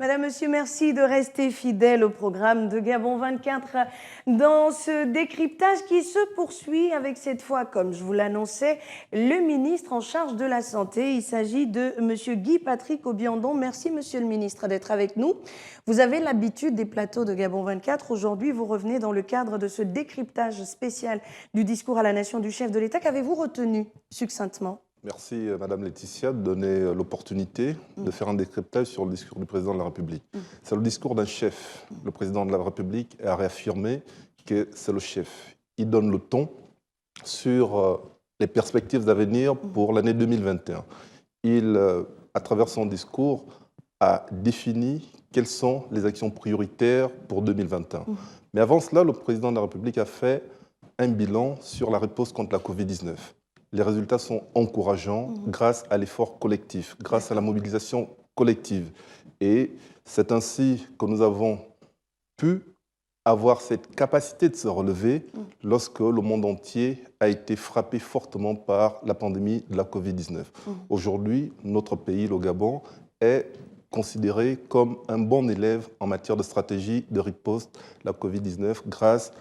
Madame, Monsieur, merci de rester fidèle au programme de Gabon 24 dans ce décryptage qui se poursuit avec cette fois, comme je vous l'annonçais, le ministre en charge de la Santé. Il s'agit de Monsieur Guy-Patrick Obiandon. Merci, Monsieur le ministre, d'être avec nous. Vous avez l'habitude des plateaux de Gabon 24. Aujourd'hui, vous revenez dans le cadre de ce décryptage spécial du discours à la nation du chef de l'État. Qu'avez-vous retenu succinctement ? Merci Madame Laetitia de donner l'opportunité de faire un décryptage sur le discours du président de la République. C'est le discours d'un chef. Le président de la République a réaffirmé que c'est le chef. Il donne le ton sur les perspectives d'avenir pour l'année 2021. Il, à travers son discours, a défini quelles sont les actions prioritaires pour 2021. Mais avant cela, le président de la République a fait un bilan sur la réponse contre la Covid-19. Les résultats sont encourageants grâce à l'effort collectif, grâce à la mobilisation collective. Et c'est ainsi que nous avons pu avoir cette capacité de se relever lorsque le monde entier a été frappé fortement par la pandémie de la Covid-19. Aujourd'hui, notre pays, le Gabon, est considéré comme un bon élève en matière de stratégie de riposte de la Covid-19 grâce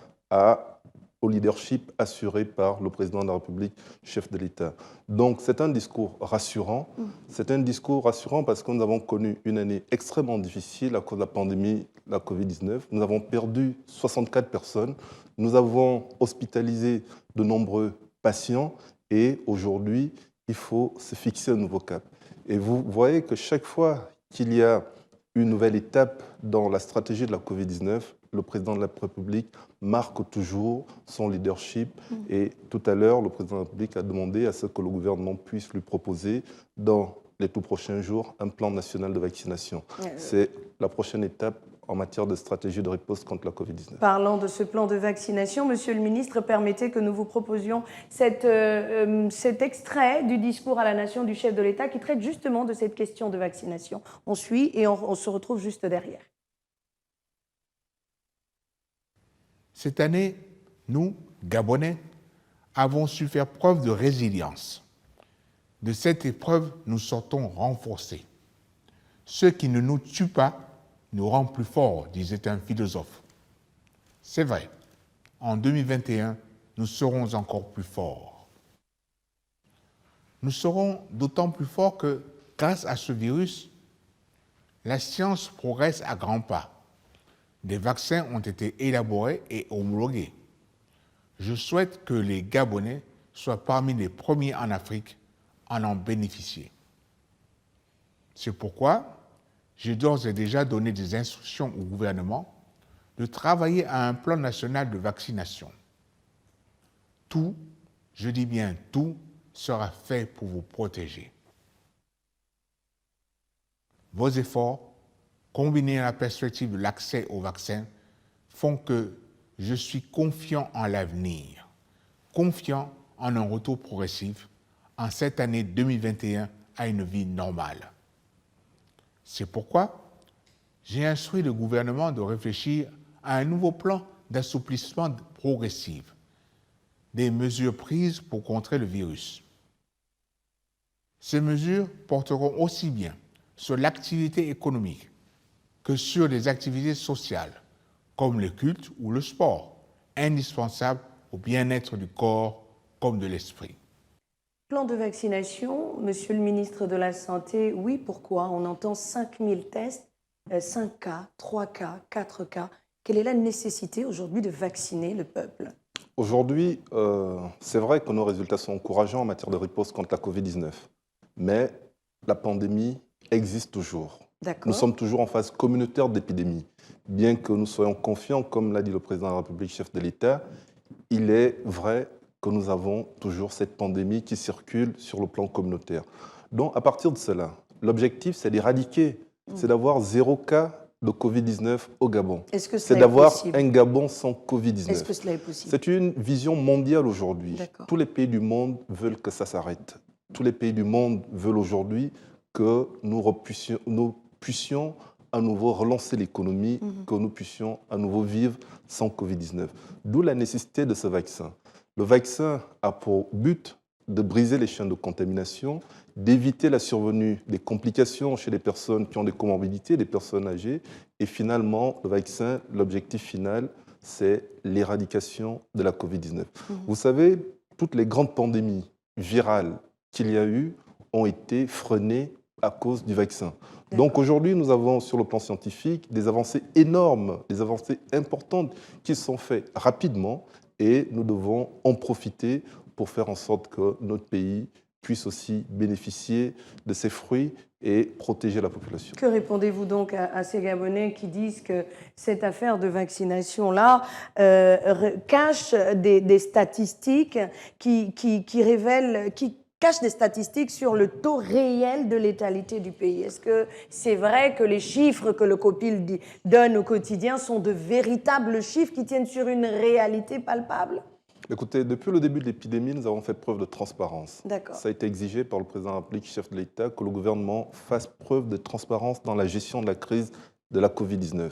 au leadership assuré par le président de la République, chef de l'État. Donc c'est un discours rassurant. C'est un discours rassurant parce que nous avons connu une année extrêmement difficile à cause de la pandémie de la Covid-19. Nous avons perdu 64 personnes. Nous avons hospitalisé de nombreux patients. Et aujourd'hui, il faut se fixer un nouveau cap. Et vous voyez que chaque fois qu'il y a une nouvelle étape dans la stratégie de la Covid-19, le président de la République marque toujours son leadership. Et tout à l'heure, le président de la République a demandé à ce que le gouvernement puisse lui proposer, dans les tout prochains jours, un plan national de vaccination. C'est la prochaine étape en matière de stratégie de riposte contre la Covid-19. Parlant de ce plan de vaccination, Monsieur le ministre, permettez que nous vous proposions cet extrait du discours à la nation du chef de l'État qui traite justement de cette question de vaccination. On suit et on se retrouve juste derrière. Cette année, nous, Gabonais, avons su faire preuve de résilience. De cette épreuve, nous sortons renforcés. Ce qui ne nous tue pas nous rend plus forts, disait un philosophe. C'est vrai, en 2021, nous serons encore plus forts. Nous serons d'autant plus forts que, grâce à ce virus, la science progresse à grands pas. Des vaccins ont été élaborés et homologués. Je souhaite que les Gabonais soient parmi les premiers en Afrique à en bénéficier. C'est pourquoi j'ai d'ores et déjà donné des instructions au gouvernement de travailler à un plan national de vaccination. Tout, je dis bien tout, sera fait pour vous protéger. Vos efforts, combinés à la perspective de l'accès au vaccin, font que je suis confiant en l'avenir, confiant en un retour progressif en cette année 2021 à une vie normale. C'est pourquoi j'ai instruit le gouvernement de réfléchir à un nouveau plan d'assouplissement progressif des mesures prises pour contrer le virus. Ces mesures porteront aussi bien sur l'activité économique que sur les activités sociales, comme le culte ou le sport, indispensables au bien-être du corps comme de l'esprit. Plan de vaccination, Monsieur le ministre de la Santé, oui, pourquoi? On entend 5000 tests, 5 cas, 3 cas, 4 cas. Quelle est la nécessité aujourd'hui de vacciner le peuple? Aujourd'hui, c'est vrai que nos résultats sont encourageants en matière de riposte contre la Covid-19, mais la pandémie existe toujours. Nous sommes toujours en phase communautaire d'épidémie. Bien que nous soyons confiants, comme l'a dit le président de la République, chef de l'État, il est vrai que nous avons toujours cette pandémie qui circule sur le plan communautaire. Donc, à partir de cela, l'objectif, c'est d'éradiquer, c'est d'avoir 0 cas de Covid-19 au Gabon. C'est d'avoir un Gabon sans Covid-19. Est-ce que cela est possible? C'est une vision mondiale aujourd'hui. Tous les pays du monde veulent que ça s'arrête. Tous les pays du monde veulent aujourd'hui que nous puissions à nouveau relancer l'économie, que nous puissions à nouveau vivre sans Covid-19. D'où la nécessité de ce vaccin. Le vaccin a pour but de briser les chaînes de contamination, d'éviter la survenue des complications chez les personnes qui ont des comorbidités, des personnes âgées. Et finalement, le vaccin, l'objectif final, c'est l'éradication de la Covid-19. Vous savez, toutes les grandes pandémies virales qu'il y a eu ont été freinées à cause du vaccin. Donc aujourd'hui, nous avons sur le plan scientifique des avancées énormes, des avancées importantes qui sont faites rapidement et nous devons en profiter pour faire en sorte que notre pays puisse aussi bénéficier de ces fruits et protéger la population. Que répondez-vous donc à ces Gabonais qui disent que cette affaire de vaccination-là cache des statistiques qui révèlent, qui cachent des statistiques sur le taux réel de létalité du pays? Est-ce que c'est vrai que les chiffres que le COPIL donne au quotidien sont de véritables chiffres qui tiennent sur une réalité palpable? Écoutez, depuis le début de l'épidémie, nous avons fait preuve de transparence. D'accord. Ça a été exigé par le président de la République, chef de l'État, que le gouvernement fasse preuve de transparence dans la gestion de la crise de la Covid-19.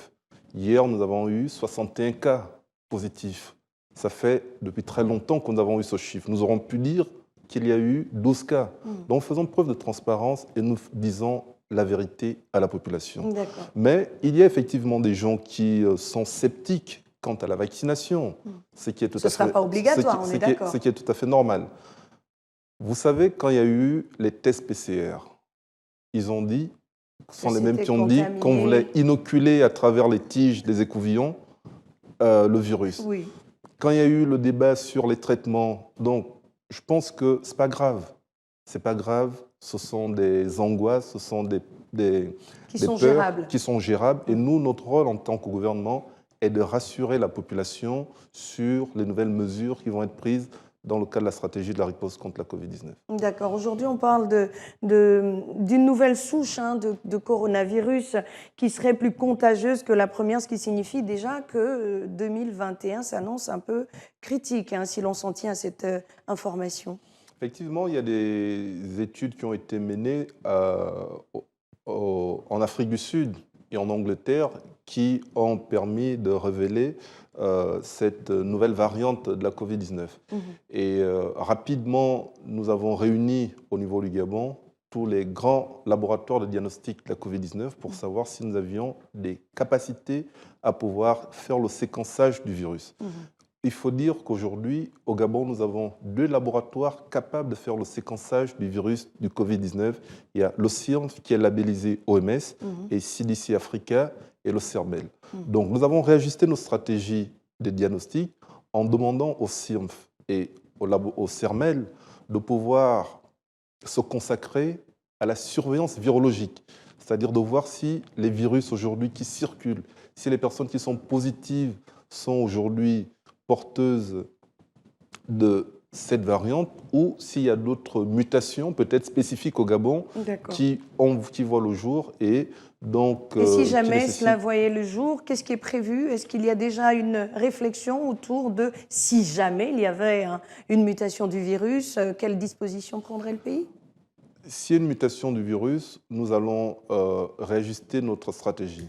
Hier, nous avons eu 61 cas positifs. Ça fait depuis très longtemps que nous avons eu ce chiffre. Nous aurons pu dire qu'il y a eu 12 cas. Donc faisons preuve de transparence et nous disons la vérité à la population. Mais il y a effectivement des gens qui sont sceptiques quant à la vaccination, ce qui est tout à fait... Ce ne sera pas obligatoire, on est d'accord. Ce qui est tout à fait normal. Vous savez, quand il y a eu les tests PCR, ils ont dit, ce sont les mêmes qui ont dit qu'on voulait inoculer à travers les tiges des écouvillons le virus. Oui. Quand il y a eu le débat sur les traitements, donc je pense que ce n'est pas grave. Ce n'est pas grave, ce sont des angoisses, ce sont des peurs gérables. Qui sont gérables. Et nous, notre rôle en tant que gouvernement est de rassurer la population sur les nouvelles mesures qui vont être prises dans le cadre de la stratégie de la riposte contre la Covid-19. D'accord. Aujourd'hui, on parle d'une nouvelle souche de coronavirus qui serait plus contagieuse que la première, ce qui signifie déjà que 2021 s'annonce un peu critique, si l'on s'en tient à cette information. Effectivement, il y a des études qui ont été menées en Afrique du Sud et en Angleterre qui ont permis de révéler cette nouvelle variante de la Covid-19. Et rapidement, nous avons réuni au niveau du Gabon tous les grands laboratoires de diagnostic de la Covid-19 pour savoir si nous avions des capacités à pouvoir faire le séquençage du virus. Il faut dire qu'aujourd'hui, au Gabon, nous avons 2 laboratoires capables de faire le séquençage du virus du Covid-19. Il y a le CIRM qui est labellisé OMS et CDC Africa et le CERMEL. Donc nous avons réajusté nos stratégies de diagnostic en demandant au CIRM et au CERMEL de pouvoir se consacrer à la surveillance virologique, c'est-à-dire de voir si les virus aujourd'hui qui circulent, si les personnes qui sont positives sont aujourd'hui porteuses de cette variante ou s'il y a d'autres mutations, peut-être spécifiques au Gabon, qui voient le jour. Et si jamais cela voyait le jour, qu'est-ce qui est prévu? Est-ce qu'il y a déjà une réflexion autour de si jamais il y avait une mutation du virus, quelles dispositions prendrait le pays? S'il y a une mutation du virus, nous allons réajuster notre stratégie.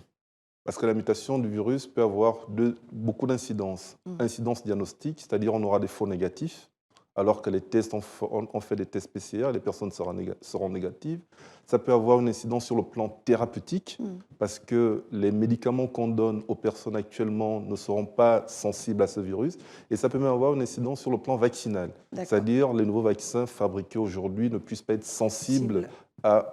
Parce que la mutation du virus peut avoir beaucoup d'incidences. Incidence diagnostique, c'est-à-dire on aura des faux négatifs, alors que les tests, on fait des tests PCR, les personnes seront négatives. Ça peut avoir une incidence sur le plan thérapeutique, parce que les médicaments qu'on donne aux personnes actuellement ne seront pas sensibles à ce virus. Et ça peut même avoir une incidence sur le plan vaccinal, c'est-à-dire les nouveaux vaccins fabriqués aujourd'hui ne puissent pas être sensibles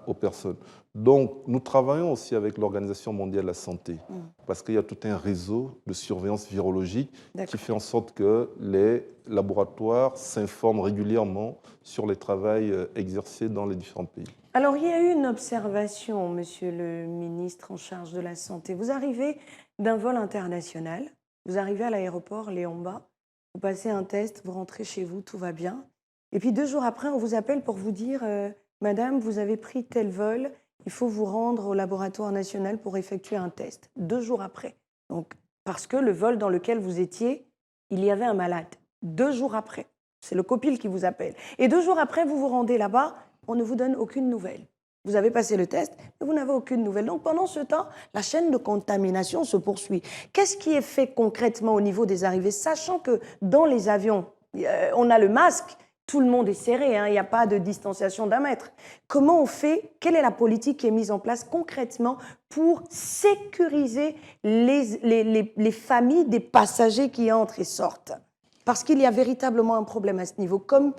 aux personnes. Donc, nous travaillons aussi avec l'Organisation mondiale de la santé, parce qu'il y a tout un réseau de surveillance virologique qui fait en sorte que les laboratoires s'informent régulièrement sur les travaux exercés dans les différents pays. Alors, il y a eu une observation, monsieur le ministre en charge de la Santé. Vous arrivez d'un vol international, vous arrivez à l'aéroport Léon-Mba, vous passez un test, vous rentrez chez vous, tout va bien. Et puis 2 jours après, on vous appelle pour vous dire « Madame, vous avez pris tel vol, il faut vous rendre au laboratoire national pour effectuer un test. » 2 jours après. Donc, parce que le vol dans lequel vous étiez, il y avait un malade. 2 jours après. C'est le COPIL qui vous appelle. Et 2 jours après, vous vous rendez là-bas, on ne vous donne aucune nouvelle. Vous avez passé le test, mais vous n'avez aucune nouvelle. Donc, pendant ce temps, la chaîne de contamination se poursuit. Qu'est-ce qui est fait concrètement au niveau des arrivées, sachant que dans les avions, on a le masque, tout le monde est serré, hein, il n'y a pas de distanciation d'un mètre. Comment on fait? Quelle est la politique qui est mise en place concrètement pour sécuriser les familles des passagers qui entrent et sortent? Parce qu'il y a véritablement un problème à ce niveau, comme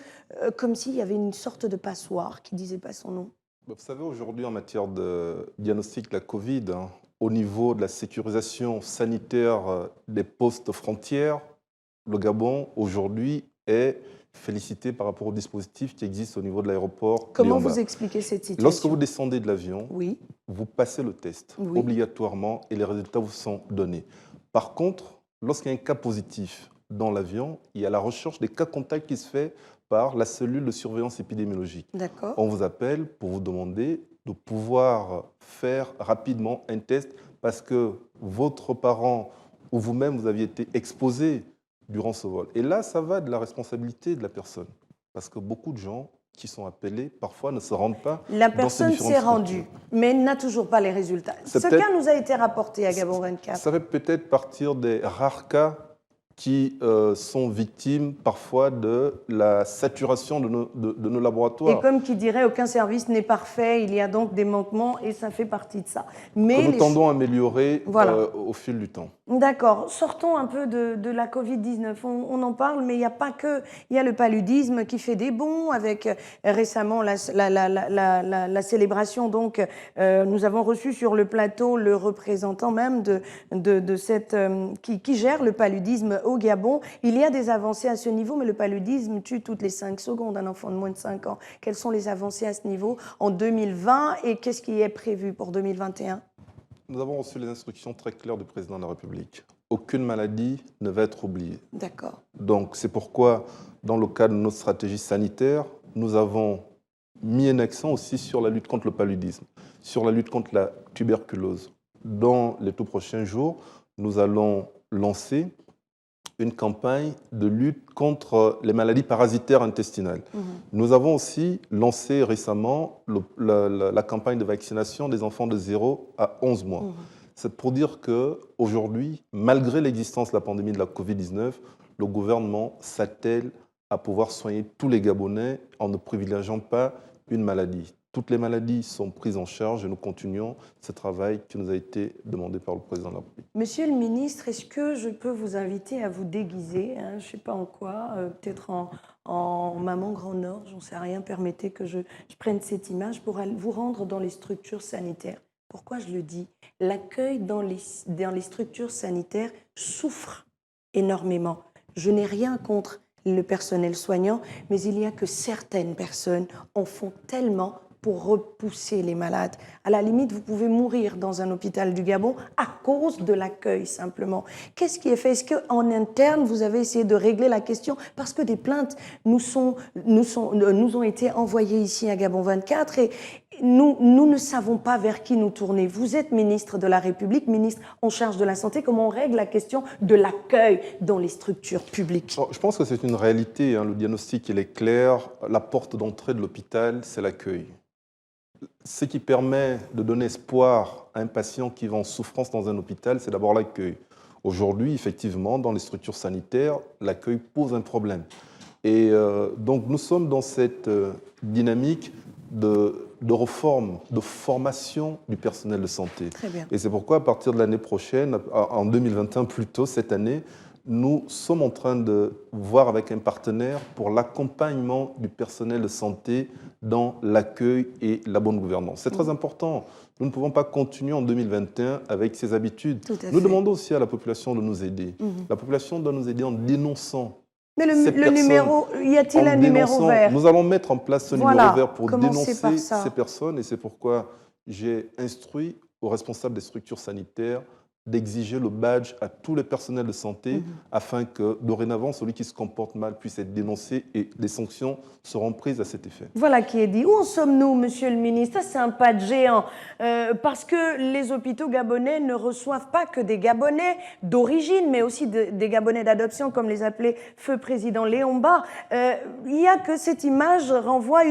s'il y avait une sorte de passoire qui ne disait pas son nom. Vous savez, aujourd'hui, en matière de diagnostic de la Covid, hein, au niveau de la sécurisation sanitaire des postes frontières, le Gabon, aujourd'hui, est félicité par rapport au dispositif qui existe au niveau de l'aéroport. Comment Liamba. vous expliquez cette situation? Lorsque vous descendez de l'avion, oui. vous passez le test Oui. obligatoirement et les résultats vous sont donnés. Par contre, lorsqu'il y a un cas positif dans l'avion, il y a la recherche des cas contacts qui se fait par la cellule de surveillance épidémiologique. D'accord. On vous appelle pour vous demander de pouvoir faire rapidement un test parce que votre parent ou vous-même, vous aviez été exposé durant ce vol. Et là, ça va de la responsabilité de la personne. Parce que beaucoup de gens qui sont appelés, parfois, ne se rendent pas. La personne s'est rendue, mais n'a toujours pas les résultats. Ce cas nous a été rapporté à Gabon 24. Ça fait peut-être partir des rares cas qui sont victimes parfois de la saturation de nos laboratoires. Et comme qui dirait, aucun service n'est parfait, il y a donc des manquements et ça fait partie de ça. Mais que nous tendons à améliorer au fil du temps. D'accord. Sortons un peu de la Covid-19. On en parle, mais il n'y a pas que... Il y a le paludisme qui fait des bonds avec récemment la célébration. Donc, nous avons reçu sur le plateau le représentant même de cette... qui gère le paludisme au Gabon. Il y a des avancées à ce niveau, mais le paludisme tue toutes les 5 secondes un enfant de moins de 5 ans. Quelles sont les avancées à ce niveau en 2020 et qu'est-ce qui est prévu pour 2021 ? Nous avons reçu les instructions très claires du président de la République. Aucune maladie ne va être oubliée. D'accord. Donc, c'est pourquoi, dans le cadre de notre stratégie sanitaire, nous avons mis un accent aussi sur la lutte contre le paludisme, sur la lutte contre la tuberculose. Dans les tout prochains jours, nous allons lancer une campagne de lutte contre les maladies parasitaires intestinales. Nous avons aussi lancé récemment la campagne de vaccination des enfants de 0 à 11 mois. C'est pour dire qu'aujourd'hui, malgré l'existence de la pandémie de la Covid-19, le gouvernement s'attelle à pouvoir soigner tous les Gabonais en ne privilégiant pas une maladie. Toutes les maladies sont prises en charge et nous continuons ce travail qui nous a été demandé par le président de la République. Monsieur le ministre, est-ce que je peux vous inviter à vous déguiser, je ne sais pas en quoi, peut-être en maman Grand Nord, j'en sais rien, permettez que je prenne cette image pour vous rendre dans les structures sanitaires. Pourquoi je le dis? L'accueil dans les structures sanitaires souffre énormément. Je n'ai rien contre le personnel soignant, mais il y a que certaines personnes en font tellement pour repousser les malades. À la limite, vous pouvez mourir dans un hôpital du Gabon à cause de l'accueil, simplement. Qu'est-ce qui est fait? Est-ce qu'en interne, vous avez essayé de régler la question? Parce que des plaintes nous ont été envoyées ici à Gabon 24 et nous ne savons pas vers qui nous tourner. Vous êtes ministre de la République, ministre en charge de la santé. Comment on règle la question de l'accueil dans les structures publiques? Je pense que c'est une réalité. Le diagnostic, il est clair. La porte d'entrée de l'hôpital, c'est l'accueil. Ce qui permet de donner espoir à un patient qui va en souffrance dans un hôpital, c'est d'abord l'accueil. Aujourd'hui, effectivement, dans les structures sanitaires, l'accueil pose un problème. Et donc, nous sommes dans cette dynamique de réforme, de formation du personnel de santé. Très bien. Et c'est pourquoi, à partir de l'année prochaine, en 2021 plutôt, cette année, nous sommes en train de voir avec un partenaire pour l'accompagnement du personnel de santé dans l'accueil et la bonne gouvernance. C'est très important. Nous ne pouvons pas continuer en 2021 avec ces habitudes. Nous demandons aussi à la population de nous aider. La population doit nous aider en dénonçant. Mais le numéro, y a-t-il un numéro vert? Nous allons mettre en place ce numéro vert pour dénoncer ces personnes et c'est pourquoi j'ai instruit aux responsables des structures sanitaires d'exiger le badge à tous les personnels de santé afin que, dorénavant, celui qui se comporte mal puisse être dénoncé et des sanctions seront prises à cet effet. Voilà qui est dit. Où en sommes-nous, monsieur le ministre? Ça, c'est un pas de géant. Parce que les hôpitaux gabonais ne reçoivent pas que des Gabonais d'origine, mais aussi des Gabonais d'adoption, comme les appelait feu président Liamba. Il y a que cette image renvoie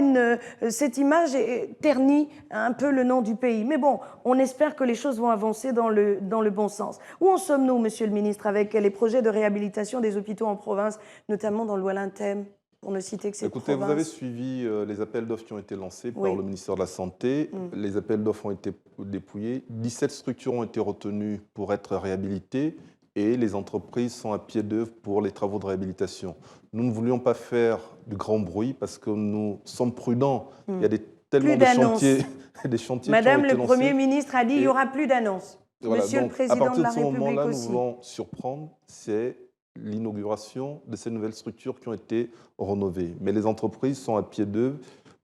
cette image ternit un peu le nom du pays. Mais bon, on espère que les choses vont avancer dans le bon sens. Où en sommes-nous, monsieur le ministre, avec les projets de réhabilitation des hôpitaux en province, notamment dans le Wallintem? pour ne citer que ces Écoutez, provinces. vous avez suivi les appels d'offres qui ont été lancés par le ministère de la Santé. Les appels d'offres ont été dépouillés. 17 structures ont été retenues pour être réhabilitées et les entreprises sont à pied d'œuvre pour les travaux de réhabilitation. Nous ne voulions pas faire du grand bruit parce que nous sommes prudents. Il y a tellement de chantiers, des chantiers Madame qui ont été le lancés. Premier ministre a dit qu'il n'y aura plus d'annonces. Voilà, Monsieur donc, le Président à partir de la ce République moment-là, nous aussi. voulons surprendre, c'est l'inauguration de ces nouvelles structures qui ont été rénovées. Mais les entreprises sont à pied d'œuvre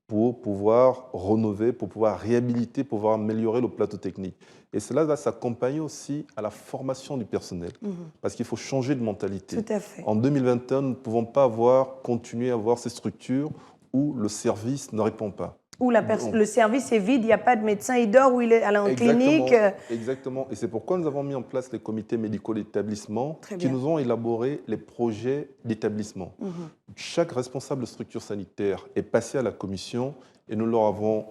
pour pouvoir rénover, pour pouvoir réhabiliter, pour pouvoir améliorer le plateau technique. Et cela va s'accompagner aussi à la formation du personnel, parce qu'il faut changer de mentalité. Tout à fait. En 2021, nous ne pouvons pas continuer à avoir ces structures où le service ne répond pas. Où le service est vide, il n'y a pas de médecin, il dort, où il est en clinique. Exactement. Et c'est pourquoi nous avons mis en place les comités médicaux d'établissement qui nous ont élaboré les projets d'établissement. Chaque responsable de structure sanitaire est passé à la commission et nous leur avons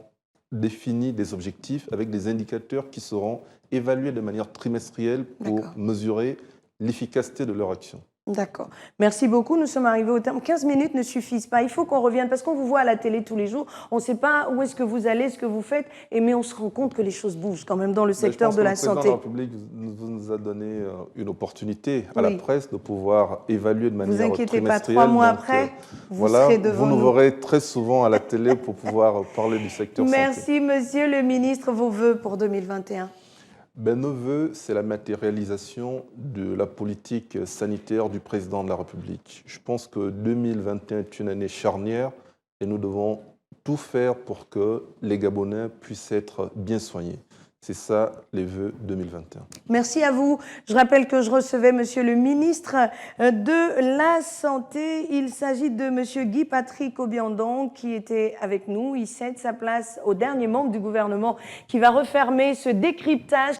défini des objectifs avec des indicateurs qui seront évalués de manière trimestrielle pour mesurer l'efficacité de leur action. D'accord. Merci beaucoup. Nous sommes arrivés au terme. 15 minutes ne suffisent pas. Il faut qu'on revienne parce qu'on vous voit à la télé tous les jours. On ne sait pas où est-ce que vous allez, ce que vous faites, mais on se rend compte que les choses bougent quand même dans le secteur de la santé. Le président de la République nous a donné une opportunité à la presse de pouvoir évaluer de manière trimestrielle. Vous inquiétez pas, 3 mois après, vous serez devant nous. Vous nous verrez très souvent à la télé pour pouvoir parler du secteur santé. Merci, monsieur le ministre. Vos vœux pour 2021? Nos vœux, c'est la matérialisation de la politique sanitaire du président de la République. Je pense que 2021 est une année charnière et nous devons tout faire pour que les Gabonais puissent être bien soignés. C'est ça, les vœux 2021. Merci à vous. Je rappelle que je recevais monsieur le ministre de la Santé. Il s'agit de monsieur Guy-Patrick Obiandong qui était avec nous. Il cède sa place au dernier membre du gouvernement qui va refermer ce décryptage.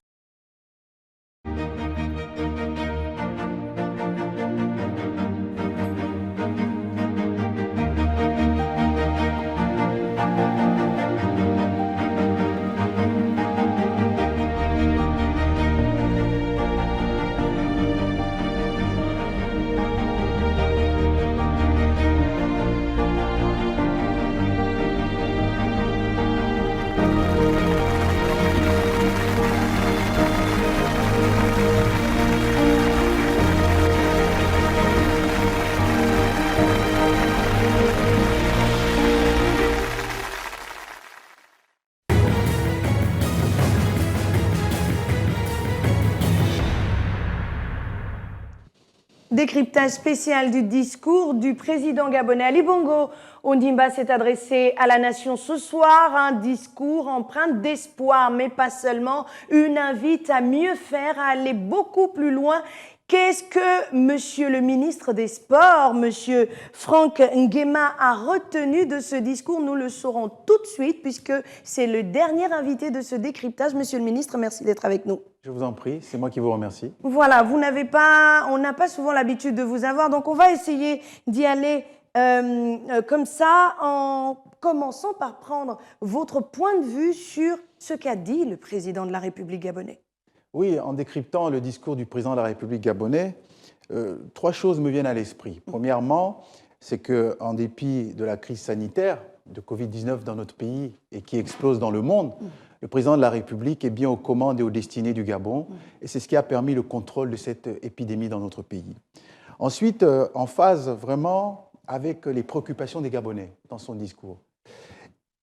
Décryptage spécial du discours du président gabonais. Ali Bongo Ondimba s'est adressé à la nation ce soir, un discours empreint d'espoir, mais pas seulement, une invite à mieux faire, à aller beaucoup plus loin. Qu'est-ce que monsieur le ministre des Sports, monsieur Franck Nguema, a retenu de ce discours? Nous le saurons tout de suite puisque c'est le dernier invité de ce décryptage. Monsieur le ministre, merci d'être avec nous. Je vous en prie, c'est moi qui vous remercie. Voilà, on n'a pas souvent l'habitude de vous avoir, donc on va essayer d'y aller comme ça, en commençant par prendre votre point de vue sur ce qu'a dit le président de la République gabonais. Oui, en décryptant le discours du président de la République gabonais, 3 choses me viennent à l'esprit. Premièrement, c'est qu'en dépit de la crise sanitaire de Covid-19 dans notre pays et qui explose dans le monde, le président de la République est bien aux commandes et aux destinées du Gabon, et c'est ce qui a permis le contrôle de cette épidémie dans notre pays. Ensuite, en phase vraiment avec les préoccupations des Gabonais dans son discours.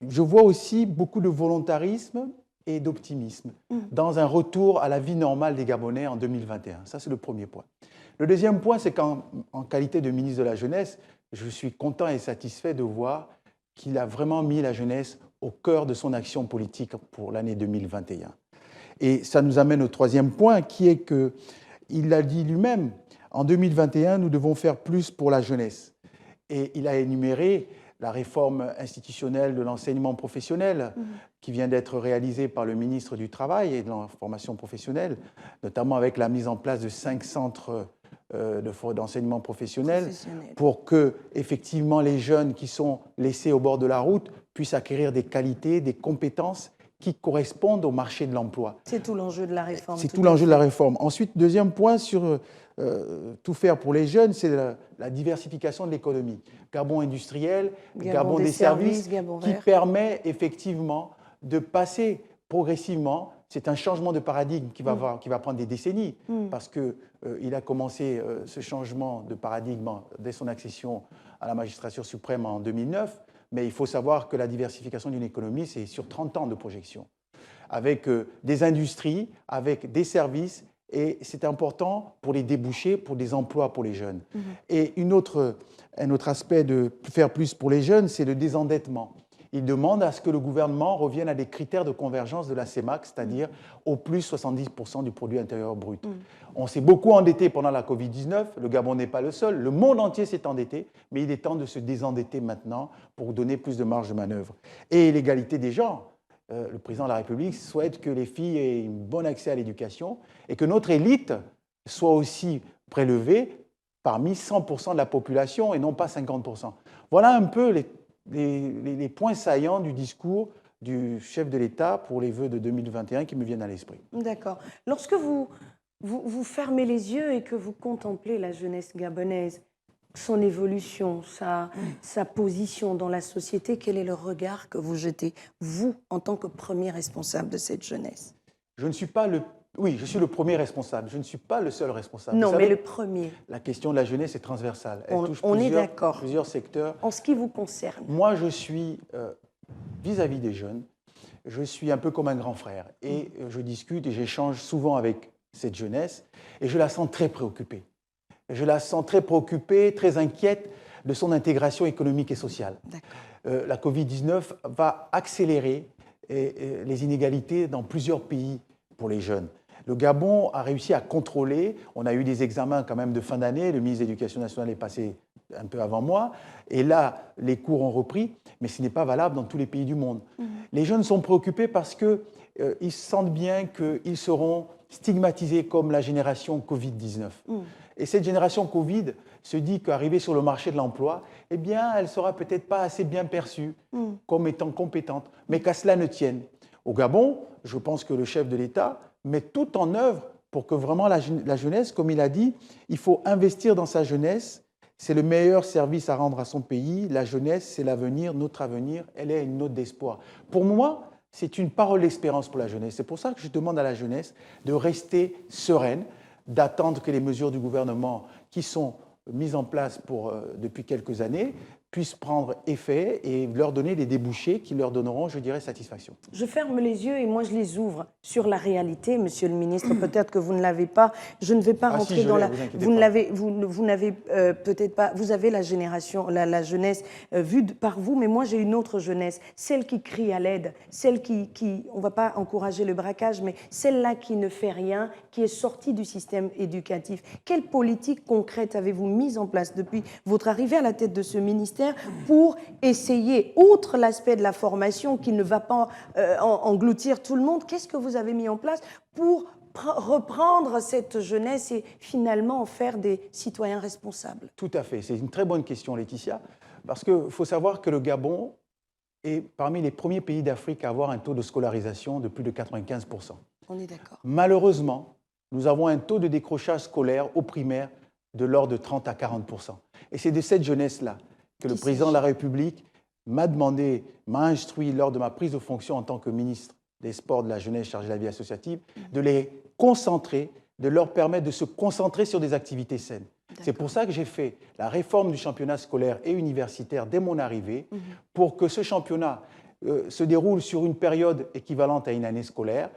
Je vois aussi beaucoup de volontarisme et d'optimisme dans un retour à la vie normale des Gabonais en 2021. Ça, c'est le premier point. Le deuxième point, c'est qu'en qualité de ministre de la Jeunesse, je suis content et satisfait de voir qu'il a vraiment mis la jeunesse au cœur de son action politique pour l'année 2021. Et ça nous amène au troisième point, qui est qu'il l'a dit lui-même, en 2021, nous devons faire plus pour la jeunesse. Et il a énuméré la réforme institutionnelle de l'enseignement professionnel qui vient d'être réalisée par le ministre du Travail et de la formation professionnelle, notamment avec la mise en place de 5 centres d'enseignement professionnel pour que, effectivement, les jeunes qui sont laissés au bord de la route puissent acquérir des qualités, des compétences qui correspondent au marché de l'emploi. C'est tout l'enjeu de la réforme. C'est tout l'enjeu de la réforme. Ensuite, deuxième point sur tout faire pour les jeunes, c'est la diversification de l'économie. Gabon industriel, Gabon des services, Gabon qui vert. permet effectivement de passer progressivement. C'est un changement de paradigme qui va prendre des décennies, parce qu'il a commencé ce changement de paradigme dès son accession à la magistrature suprême en 2009. Mais il faut savoir que la diversification d'une économie, c'est sur 30 ans de projection, avec des industries, avec des services, et c'est important pour les débouchés, pour des emplois pour les jeunes. Et un autre aspect de faire plus pour les jeunes, c'est le désendettement. Il demande à ce que le gouvernement revienne à des critères de convergence de la CEMAC, c'est-à-dire au plus 70% du produit intérieur brut. On s'est beaucoup endetté pendant la Covid-19, le Gabon n'est pas le seul, le monde entier s'est endetté, mais il est temps de se désendetter maintenant pour donner plus de marge de manœuvre. Et l'égalité des genres. Le président de la République souhaite que les filles aient un bon accès à l'éducation et que notre élite soit aussi prélevée parmi 100% de la population et non pas 50%. Voilà un peu les points saillants du discours du chef de l'État pour les vœux de 2021 qui me viennent à l'esprit. D'accord. Lorsque vous fermez les yeux et que vous contemplez la jeunesse gabonaise, son évolution, sa position dans la société, quel est le regard que vous jetez, vous, en tant que premier responsable de cette jeunesse? Je ne suis pas Oui, je suis le premier responsable. Je ne suis pas le seul responsable. Non, Vous savez, mais le premier. La question de la jeunesse est transversale. Elle touche On est d'accord. plusieurs secteurs. En ce qui vous concerne. Moi, je suis, vis-à-vis des jeunes, je suis un peu comme un grand frère. Et je discute et j'échange souvent avec cette jeunesse. Et je la sens très préoccupée. Je la sens très préoccupée, très inquiète de son intégration économique et sociale. La Covid-19 va accélérer les inégalités dans plusieurs pays pour les jeunes. Le Gabon a réussi à contrôler. On a eu des examens quand même de fin d'année. Le ministre de l'Éducation nationale est passé un peu avant moi. Et là, les cours ont repris. Mais ce n'est pas valable dans tous les pays du monde. Les jeunes sont préoccupés parce qu'ils sentent bien qu'ils seront stigmatisés comme la génération Covid-19. Et cette génération Covid se dit qu'arrivée sur le marché de l'emploi, eh bien, elle ne sera peut-être pas assez bien perçue comme étant compétente. Mais qu'à cela ne tienne. Au Gabon, je pense que le chef de l'État met tout en œuvre pour que vraiment la jeunesse, comme il a dit, il faut investir dans sa jeunesse. C'est le meilleur service à rendre à son pays. La jeunesse, c'est l'avenir, notre avenir. Elle est une note d'espoir. Pour moi, c'est une parole d'espérance pour la jeunesse. C'est pour ça que je demande à la jeunesse de rester sereine, d'attendre que les mesures du gouvernement qui sont mises en place depuis quelques années puissent prendre effet et leur donner des débouchés qui leur donneront, je dirais, satisfaction. Je ferme les yeux et moi je les ouvre sur la réalité, Monsieur le Ministre. Peut-être que vous ne l'avez pas. Je ne vais pas rentrer dans la. Vous n'avez peut-être pas. Vous avez la génération, la jeunesse vue par vous, mais moi j'ai une autre jeunesse, celle qui crie à l'aide, celle qui on ne va pas encourager le braquage, mais celle-là qui ne fait rien, qui est sortie du système éducatif. Quelle politique concrète avez-vous mise en place depuis votre arrivée à la tête de ce ministère pour essayer, outre l'aspect de la formation qui ne va pas engloutir tout le monde, qu'est-ce que vous avez mis en place pour reprendre cette jeunesse et finalement en faire des citoyens responsables? Tout à fait. C'est une très bonne question, Laetitia, parce qu'il faut savoir que le Gabon est parmi les premiers pays d'Afrique à avoir un taux de scolarisation de plus de 95%. On est d'accord. Malheureusement, nous avons un taux de décrochage scolaire au primaire de l'ordre de 30 à 40%. Et c'est de cette jeunesse-là que le président de la République m'a instruit lors de ma prise de fonction en tant que ministre des Sports, de la Jeunesse chargé de la vie associative, de les concentrer, de leur permettre de se concentrer sur des activités saines. C'est pour ça que j'ai fait la réforme du championnat scolaire et universitaire dès mon arrivée, pour que ce championnat se déroule sur une période équivalente à une année scolaire,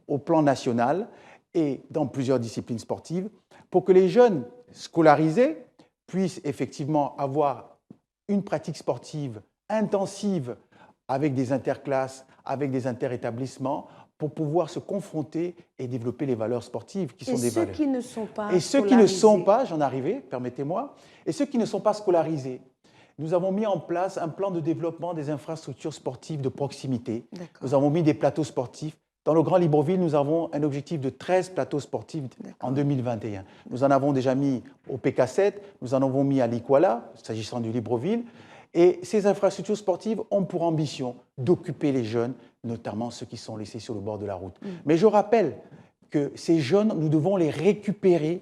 au plan national et dans plusieurs disciplines sportives, pour que les jeunes scolarisés puissent effectivement avoir une pratique sportive intensive avec des interclasses, avec des interétablissements, pour pouvoir se confronter et développer les valeurs sportives qui sont des valeurs. Et ceux qui ne sont pas Et ceux qui ne sont pas, j'en arrivais, permettez-moi, et ceux qui ne sont pas scolarisés, nous avons mis en place un plan de développement des infrastructures sportives de proximité. Nous avons mis des plateaux sportifs. Dans le Grand Libreville, nous avons un objectif de 13 plateaux sportifs en 2021. Nous en avons déjà mis au PK7, nous en avons mis à l'Ikwala, s'agissant du Libreville. Et ces infrastructures sportives ont pour ambition d'occuper les jeunes, notamment ceux qui sont laissés sur le bord de la route. Mais je rappelle que ces jeunes, nous devons les récupérer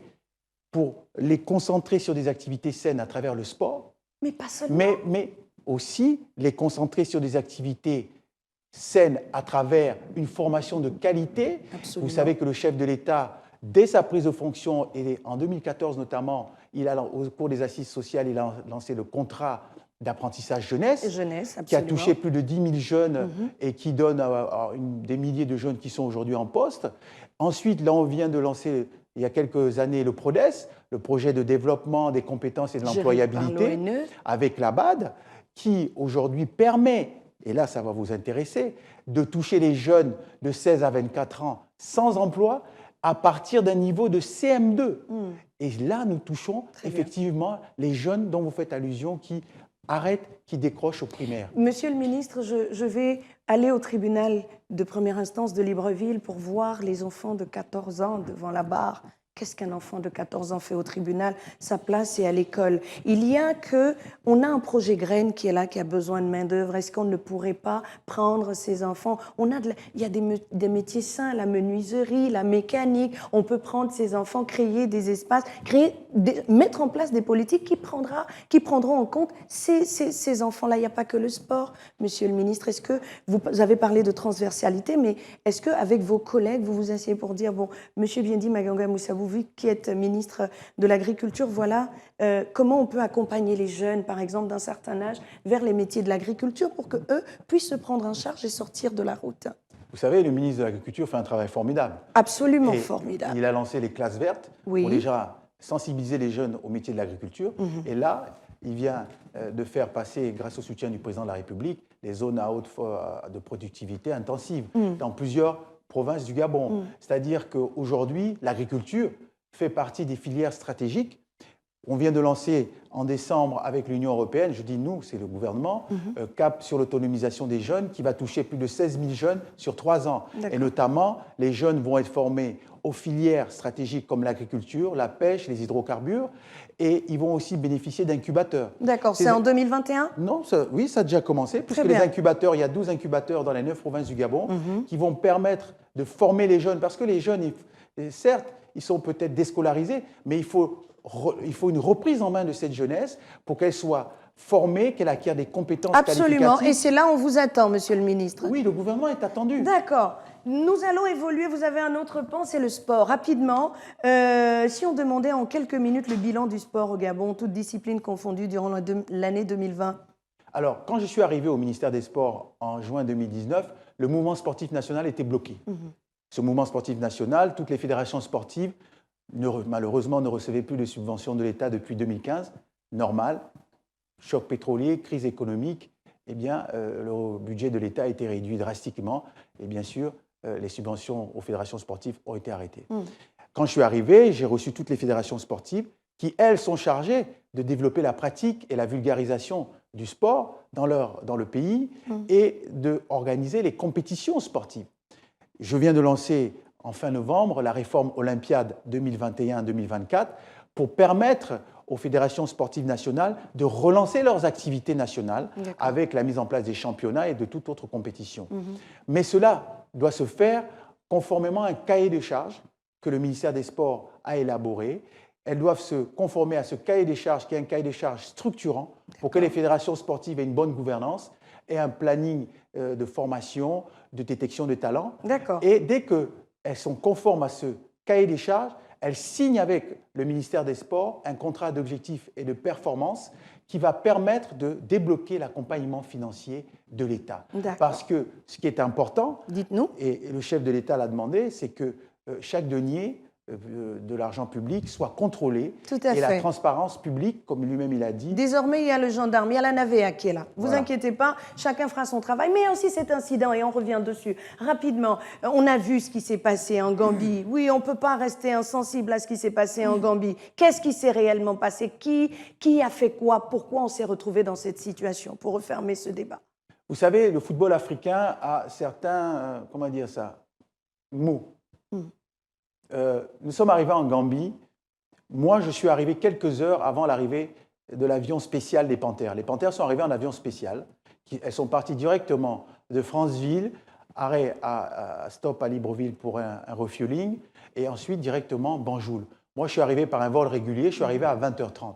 pour les concentrer sur des activités saines à travers le sport, Mais pas seulement. mais aussi les concentrer sur des activités saines à travers une formation de qualité. Absolument. Vous savez que le chef de l'État, dès sa prise de fonction, et en 2014 notamment, au cours des assises sociales, il a lancé le contrat d'apprentissage jeunesse, qui a touché plus de 10 000 jeunes et qui donne des milliers de jeunes qui sont aujourd'hui en poste. Ensuite, là, on vient de lancer, il y a quelques années, le PRODES, le projet de développement des compétences et de l'employabilité, avec la BAD, qui aujourd'hui permet, et là, ça va vous intéresser, de toucher les jeunes de 16 à 24 ans sans emploi à partir d'un niveau de CM2. Et là, nous touchons effectivement les jeunes dont vous faites allusion qui arrêtent, qui décrochent au primaire. Monsieur le ministre, je vais aller au tribunal de première instance de Libreville pour voir les enfants de 14 ans devant la barre. Qu'est-ce qu'un enfant de 14 ans fait au tribunal? Sa place est à l'école. On a un projet Graines qui est là, qui a besoin de main-d'œuvre. Est-ce qu'on ne pourrait pas prendre ces enfants? Il y a des métiers sains, la menuiserie, la mécanique. On peut prendre ces enfants, créer des espaces, mettre en place des politiques qui prendront en compte ces enfants-là. Il n'y a pas que le sport, monsieur le ministre. Est-ce que vous avez parlé de transversalité, mais est-ce qu'avec vos collègues, vous vous asseyez pour dire, bon, monsieur Biendi Maganga Moussabou, qui est ministre de l'Agriculture, voilà comment on peut accompagner les jeunes, par exemple, d'un certain âge, vers les métiers de l'agriculture pour qu'eux puissent se prendre en charge et sortir de la route. Vous savez, le ministre de l'Agriculture fait un travail formidable. Absolument formidable. Il a lancé les classes vertes pour déjà sensibiliser les jeunes au métier de l'agriculture. Et là, il vient de faire passer, grâce au soutien du président de la République, les zones à haute de productivité intensive dans plusieurs provinces du Gabon. C'est-à-dire qu'aujourd'hui, l'agriculture fait partie des filières stratégiques. On vient de lancer en décembre avec l'Union européenne, je dis nous, c'est le gouvernement, cap sur l'autonomisation des jeunes qui va toucher plus de 16 000 jeunes sur 3 ans. Et notamment, les jeunes vont être formés aux filières stratégiques comme l'agriculture, la pêche, les hydrocarbures, et ils vont aussi bénéficier d'incubateurs. D'accord, c'est en 2021 ? Non, oui, ça a déjà commencé, puisque les incubateurs, il y a 12 incubateurs dans les 9 provinces du Gabon qui vont permettre de former les jeunes, parce que les jeunes, certes, ils sont peut-être déscolarisés, mais il faut une reprise en main de cette jeunesse pour qu'elle soit formée, qu'elle acquiert des compétences Absolument, et c'est là où on vous attend, monsieur le ministre. Oui, le gouvernement est attendu. D'accord. Nous allons évoluer, vous avez un autre pan, c'est le sport. Rapidement, si on demandait en quelques minutes le bilan du sport au Gabon, toutes disciplines confondues durant l'année 2020. Alors, quand je suis arrivé au ministère des Sports en juin 2019, le mouvement sportif national était bloqué. Ce mouvement sportif national, toutes les fédérations sportives, malheureusement, ne recevaient plus de subventions de l'État depuis 2015. Normal, choc pétrolier, crise économique, eh bien, le budget de l'État a été réduit drastiquement. Et bien sûr, les subventions aux fédérations sportives ont été arrêtées. Quand je suis arrivé, j'ai reçu toutes les fédérations sportives qui, elles, sont chargées de développer la pratique et la vulgarisation du sport dans le pays et d'organiser les compétitions sportives. Je viens de lancer en fin novembre la réforme Olympiade 2021-2024 pour permettre aux fédérations sportives nationales de relancer leurs activités nationales avec la mise en place des championnats et de toute autre compétition. Mais cela doit se faire conformément à un cahier de charges que le ministère des Sports a élaboré. Elles doivent se conformer à ce cahier des charges qui est un cahier des charges structurant pour que les fédérations sportives aient une bonne gouvernance et un planning de formation, de détection de talents. Et dès qu'elles sont conformes à ce cahier des charges, elles signent avec le ministère des Sports un contrat d'objectifs et de performance qui va permettre de débloquer l'accompagnement financier de l'État. Parce que ce qui est important, dites-nous, et le chef de l'État l'a demandé, c'est que chaque denier de l'argent public soit contrôlé et la transparence publique, comme lui-même il a dit. Désormais, il y a le gendarme, il y a la NAVEA qui est là. Vous inquiétez pas, chacun fera son travail. Mais il y a aussi cet incident, et on revient dessus rapidement. On a vu ce qui s'est passé en Gambie. Oui, on ne peut pas rester insensible à ce qui s'est passé en Gambie. Qu'est-ce qui s'est réellement passé? Qui a fait quoi? Pourquoi on s'est retrouvé dans cette situation? Pour refermer ce débat. Vous savez, le football africain a certains, comment dire ça, mots. Nous sommes arrivés en Gambie. Moi, je suis arrivé quelques heures avant l'arrivée de l'avion spécial des Panthères. Les Panthères sont arrivés en avion spécial. Elles sont parties directement de Franceville, arrêt à stop à Libreville pour un refueling, et ensuite directement Banjul. Moi, je suis arrivé par un vol régulier, je suis arrivé à 20h30.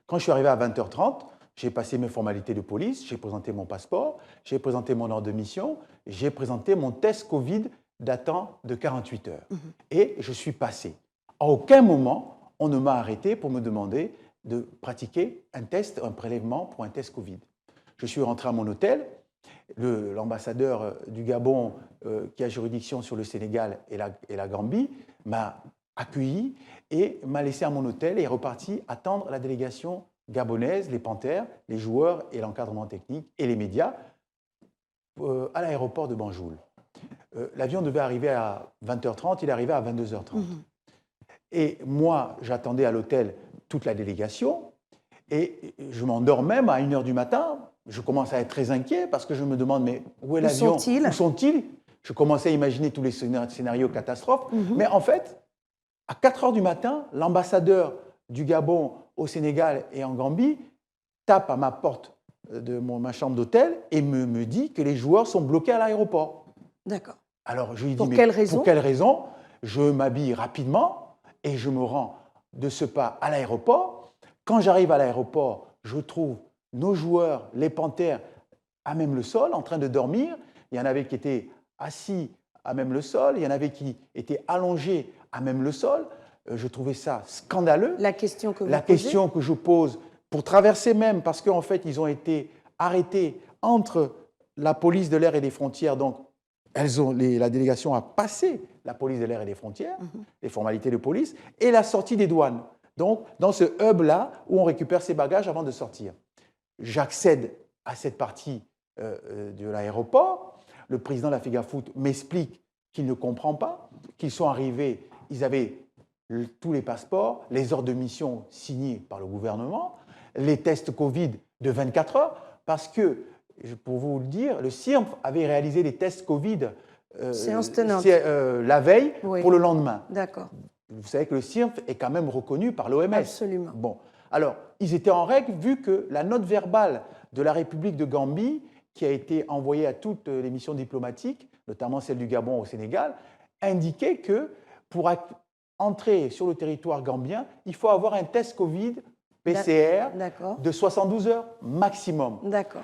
Quand je suis arrivé à 20h30, j'ai passé mes formalités de police, j'ai présenté mon passeport, j'ai présenté mon ordre de mission, j'ai présenté mon test Covid datant de 48 heures. Et je suis passé. À aucun moment, on ne m'a arrêté pour me demander de pratiquer un test, un prélèvement pour un test Covid. Je suis rentré à mon hôtel. L'ambassadeur du Gabon, qui a juridiction sur le Sénégal et la Gambie, m'a accueilli et m'a laissé à mon hôtel et est reparti attendre la délégation gabonaise, les Panthères, les joueurs et l'encadrement technique et les médias à l'aéroport de Banjul. L'avion devait arriver à 20h30, il est arrivé à 22h30. Et moi, j'attendais à l'hôtel toute la délégation et je m'endors même à 1h du matin. Je commence à être très inquiet parce que je me demande, mais où est l'avion? Où sont-ils? Je commençais à imaginer tous les scénarios catastrophes. Mais en fait, à 4h du matin, l'ambassadeur du Gabon au Sénégal et en Gambie tape à ma porte de ma chambre d'hôtel et me dit que les joueurs sont bloqués à l'aéroport. D'accord. Alors je lui dis, pour quelle raison? Je m'habille rapidement et je me rends de ce pas à l'aéroport. Quand j'arrive à l'aéroport, je trouve nos joueurs, les Panthères, à même le sol, en train de dormir. Il y en avait qui étaient assis à même le sol, il y en avait qui étaient allongés à même le sol. Je trouvais ça scandaleux. La question que je pose, pour traverser même, parce qu'en fait, ils ont été arrêtés entre la police de l'air et des frontières. Donc, la délégation a passé la police de l'air et des frontières, les formalités de police, et la sortie des douanes. Donc, dans ce hub-là, où on récupère ses bagages avant de sortir. J'accède à cette partie de l'aéroport. Le président de la FEGAFOOT m'explique qu'il ne comprend pas, qu'ils sont arrivés, ils avaient tous les passeports, les ordres de mission signés par le gouvernement, les tests Covid de 24 heures, parce que, pour vous le dire, le CIRMF avait réalisé les tests Covid la veille pour le lendemain. D'accord. Vous savez que le CIRMF est quand même reconnu par l'OMS. Absolument. Bon. Alors, ils étaient en règle vu que la note verbale de la République de Gambie, qui a été envoyée à toutes les missions diplomatiques, notamment celle du Gabon au Sénégal, indiquait que pour entrer sur le territoire gambien, il faut avoir un test Covid PCR de 72 heures maximum. D'accord.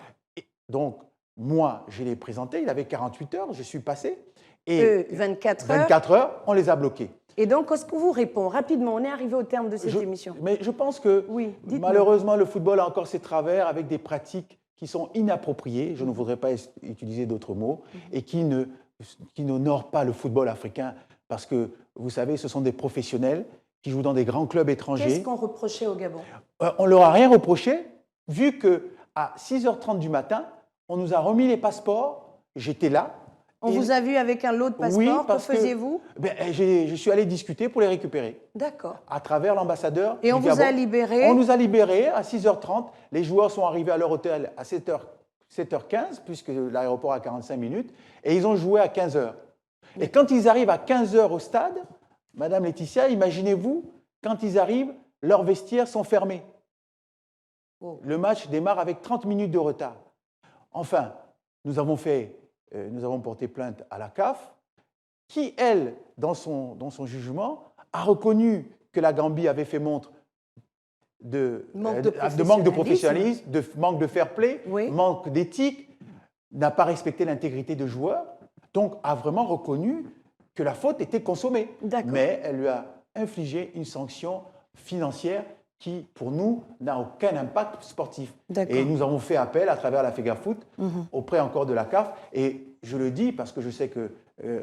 Donc, moi, je l'ai présenté, il avait 48 heures, je suis passé, et 24 heures, on les a bloqués. Et donc, qu'est-ce qu'on vous répond rapidement? On est arrivé au terme de cette émission. Mais je pense que malheureusement, le football a encore ses travers avec des pratiques qui sont inappropriées, je ne voudrais pas utiliser d'autres mots, et qui n'honorent pas le football africain, parce que, vous savez, ce sont des professionnels qui jouent dans des grands clubs étrangers. Qu'est-ce qu'on reprochait au Gabon? On ne leur a rien reproché, vu qu'à 6h30 du matin, on nous a remis les passeports, j'étais là. On vous a vu avec un lot de passeports, oui, que faisiez-vous? Je suis allé discuter pour les récupérer. D'accord. À travers l'ambassadeur du Gabon. Et on vous a libéré? On nous a libérés à 6h30. Les joueurs sont arrivés à leur hôtel à 7h15, puisque l'aéroport a 45 minutes, et ils ont joué à 15h. Et quand ils arrivent à 15h au stade, Madame Laetitia, imaginez-vous, quand ils arrivent, leurs vestiaires sont fermés. Oh. Le match démarre avec 30 minutes de retard. Enfin, nous avons porté plainte à la CAF, qui, elle, dans son jugement, a reconnu que la Gambie avait fait montre de manque de professionnalisme, de manque de fair play, manque d'éthique, n'a pas respecté l'intégrité de joueurs, donc a vraiment reconnu que la faute était consommée. Mais elle lui a infligé une sanction financière qui, pour nous, n'a aucun impact sportif. Et nous avons fait appel à travers la FEGAFOOT auprès encore de la CAF. Et je le dis parce que je sais que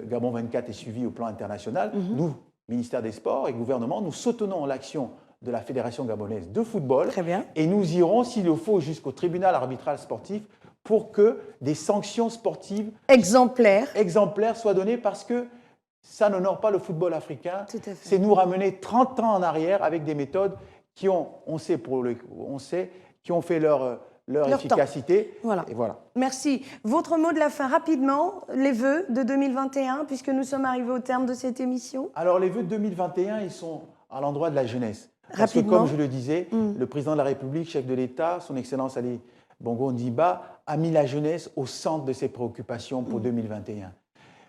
Gabon 24 est suivi au plan international. Nous, ministère des Sports et gouvernement, nous soutenons l'action de la Fédération gabonaise de football. Très bien. Et nous irons, s'il le faut, jusqu'au tribunal arbitral sportif pour que des sanctions sportives exemplaires soient données, parce que ça n'honore pas le football africain. C'est nous ramener 30 ans en arrière avec des méthodes qui ont, qui ont fait leur efficacité. Voilà. Et voilà. Merci. Votre mot de la fin, rapidement, les vœux de 2021, puisque nous sommes arrivés au terme de cette émission. Alors, les vœux de 2021, ils sont à l'endroit de la jeunesse. Parce que, comme je le disais, le président de la République, chef de l'État, son Excellence Ali Bongo Ondimba, a mis la jeunesse au centre de ses préoccupations pour 2021.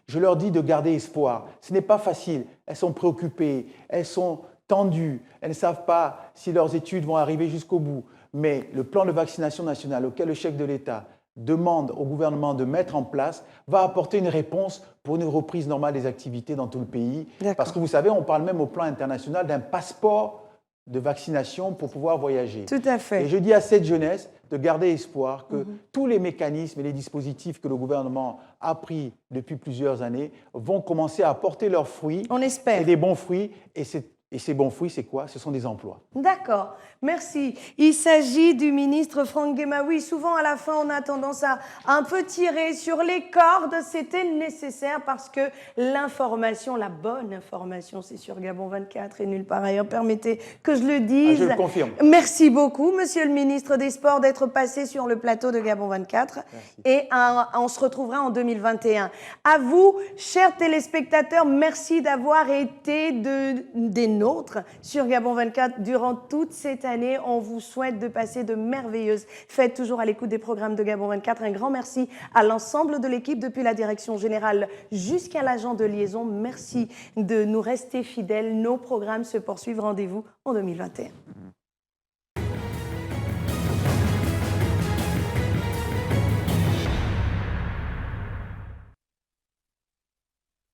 Je leur dis de garder espoir. Ce n'est pas facile. Elles sont préoccupées, elles sont tendues, elles ne savent pas si leurs études vont arriver jusqu'au bout. Mais le plan de vaccination national auquel le chef de l'État demande au gouvernement de mettre en place va apporter une réponse pour une reprise normale des activités dans tout le pays. Parce que vous savez, on parle même au plan international d'un passeport de vaccination pour pouvoir voyager. Tout à fait. Et je dis à cette jeunesse de garder espoir que tous les mécanismes et les dispositifs que le gouvernement a pris depuis plusieurs années vont commencer à porter leurs fruits. On espère. Et des bons fruits. Et ces bons fruits, c'est quoi? Ce sont des emplois. D'accord, merci. Il s'agit du ministre Franck Guémaoui. Souvent, à la fin, on a tendance à un peu tirer sur les cordes. C'était nécessaire parce que l'information, la bonne information, c'est sur Gabon 24 et nulle part ailleurs. Permettez que je le dise. Je le confirme. Merci beaucoup, monsieur le ministre des Sports, d'être passé sur le plateau de Gabon 24. Merci. Et on se retrouvera en 2021. À vous, chers téléspectateurs, merci d'avoir été des nôtres sur Gabon 24 durant toute cette année. On vous souhaite de passer de merveilleuses fêtes, toujours à l'écoute des programmes de Gabon 24. Un grand merci à l'ensemble de l'équipe, depuis la direction générale jusqu'à l'agent de liaison. Merci de nous rester fidèles. Nos programmes se poursuivent. Rendez-vous en 2021.